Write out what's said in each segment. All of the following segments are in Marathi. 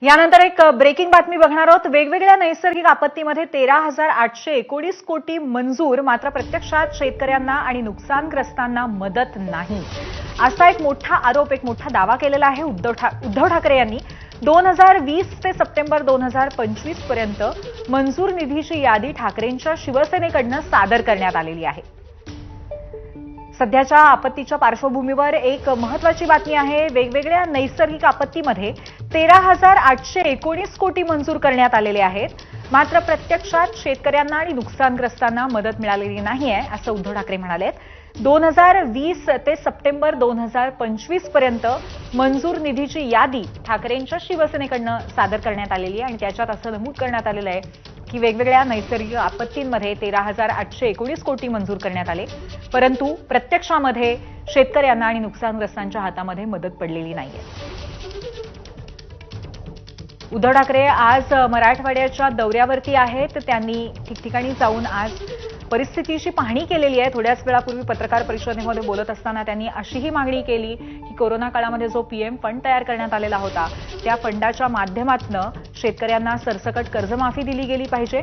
यानंतर एक ब्रेकिंग बातमी बघणार आहोत। वेगवेगळ्या नैसर्गिक आपत्तीमध्ये 13,819 कोटी मंजूर, मात्र प्रत्यक्षात शेतकऱ्यांना आणि नुकसानग्रस्तांना मदत नाही, असा एक मोठा आरोप, एक मोठा दावा केलेला आहे उद्धव ठाकरे यांनी। 2020 ते सप्टेंबर 2025 पर्यंत मंजूर निधीची यादी ठाकरेंच्या शिवसेनेकडून सादर करण्यात आलेली आहे। सध्याच्या आपत्तीच्या पार्श्वभूमीवर एक महत्त्वाची बातमी आहे। वेगवेगळ्या नैसर्गिक आपत्तीमध्ये 13,819 कोटी मंजूर करण्यात आलेले आहेत, मात्र प्रत्यक्षात शेतकऱ्यांना आणि नुकसानग्रस्तांना मदत मिळालेली नाहीये, असं उद्धव ठाकरे म्हणाले। 2020 ते सप्टेंबर 2025 पर्यंत मंजूर निधीची यादी ठाकरेंच्या शिवसेनेकडून सादर करण्यात आलेली आहे आणि त्याच्यात असं नमूद करण्यात आलेलं आहे की वेगवेगळ्या नैसर्गिक आपत्तींमध्ये 13,819 कोटी मंजूर करण्यात आले, परंतु प्रत्यक्षामध्ये शेतकऱ्यांना आणि नुकसानग्रस्तांच्या हातामध्ये मदत पडलेली नाहीये। उद्धव ठाकरे आज मराठवाड्याच्या दौऱ्यावरती आहेत। त्यांनी ठिकठिकाणी जाऊन आज परिस्थितीची पाहणी केलेली आहे। थोड्याच वेळापूर्वी पत्रकार परिषदेमध्ये बोलत असताना त्यांनी अशीही मागणी केली की कोरोना काळामध्ये जो पीएम फंड तयार करण्यात आलेला होता, त्या फंडाच्या माध्यमातून शेतकऱ्यांना सरसकट कर्जमाफी दिली गेली पाहिजे।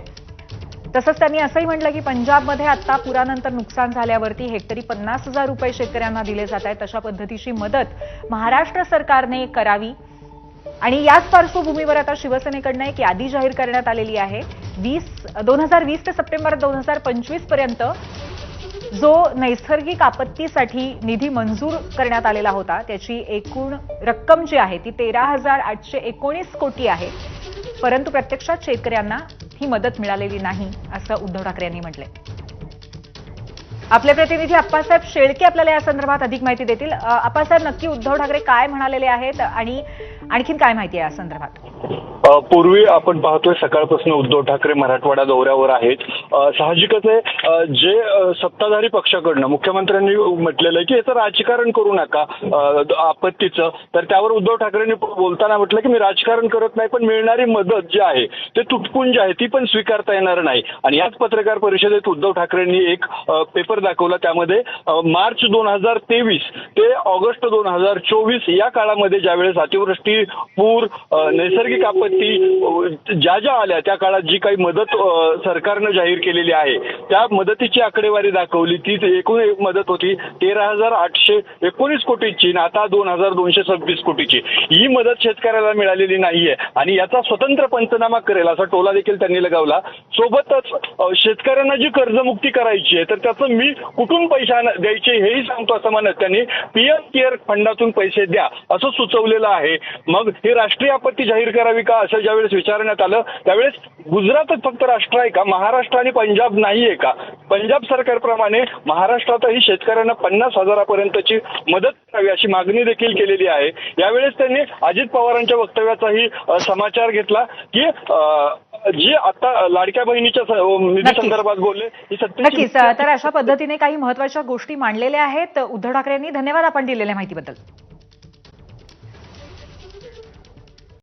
तसंच त्यांनी असंही म्हटलं की पंजाबमध्ये आता पुरानंतर नुकसान झाल्यावरती हेक्टरी 50,000 रुपये शेतकऱ्यांना दिले जात आहेत, तशा पद्धतीची मदत महाराष्ट्र सरकारने करावी। आणि याच पार्श्वभूमीवर आता शिवसेनेकडून एक यादी जाहीर करण्यात आलेली आहे। 2020 ते सप्टेंबर 2025 पर्यंत जो नैसर्गिक आपत्तीसाठी निधी मंजूर करण्यात आलेला होता, त्याची एकूण रक्कम जी आहे ती 13,819 कोटी आहे, परंतु प्रत्यक्षात शेतकऱ्यांना ही मदत मिळालेली नाही, असं उद्धव ठाकरे यांनी म्हटलंय। आपले प्रतिनिधी अप्पासाहेब शेळके आपल्याला या संदर्भात अधिक माहिती देतील। अप्पासाहेब, नक्की उद्धव ठाकरे काय म्हणालेले आहेत आणि आणखीन काय माहिती आहे या संदर्भात? पूर्वी आपण पाहतोय सकाळपासून उद्धव ठाकरे मराठवाडा दौऱ्यावर आहेत। साहजिकच आहे, जे सत्ताधारी पक्षाकडनं मुख्यमंत्र्यांनी म्हटलेलं आहे की याचं राजकारण करू नका आपत्तीचं, तर त्यावर उद्धव ठाकरेंनी बोलताना म्हटलं की मी राजकारण करत नाही, पण मिळणारी मदत जी आहे ते तुटपुंज आहे, ती पण स्वीकारता येणार नाही। आणि याच पत्रकार परिषदेत उद्धव ठाकरेंनी एक पेपर दाखवला, त्यामध्ये मार्च 2023 ते ऑगस्ट 2024 या काळामध्ये ज्यावेळेस अतिवृष्टी, पूर, नैसर्गिक आपत्ती ज्या आल्या त्या काळात जी काही मदत सरकारनं जाहीर केलेली आहे, त्या मदतीची आकडेवारी दाखवली। ती एकूण मदत होती 13,819 कोटीची, आता 2,226 कोटीची। ही मदत शेतकऱ्याला मिळालेली नाहीये आणि याचा स्वतंत्र पंचनामा करेल असा टोला देखील त्यांनी लगावला। सोबतच शेतकऱ्यांना जी कर्जमुक्ती करायची आहे, तर त्याचं मी कुठून पैसे द्यायचे हेही सांगतो असं म्हणत त्यांनी पीएम केअर फंडातून पैसे द्या असं सुचवलेलं आहे। मग ही राष्ट्रीय आपत्ती जाहीर करावी का असं ज्यावेळेस विचारण्यात आलं, त्यावेळेस गुजरातच फक्त राष्ट्र आहे का, महाराष्ट्र आणि पंजाब नाहीये का? पंजाब सरकारप्रमाणे महाराष्ट्रातही शेतकऱ्यांना 50,000पर्यंतची मदत करावी अशी मागणी देखील केलेली आहे। यावेळेस त्यांनी अजित पवारांच्या वक्तव्याचाही समाचार घेतला की जी आता लाडक्या बहिणीच्या निधी संदर्भात बोलले, ही नक्कीच। तर अशा पद्धतीने काही महत्त्वाच्या गोष्टी मांडलेल्या आहेत उद्धव ठाकरे यांनी। धन्यवाद आपण दिलेल्या माहितीबद्दल।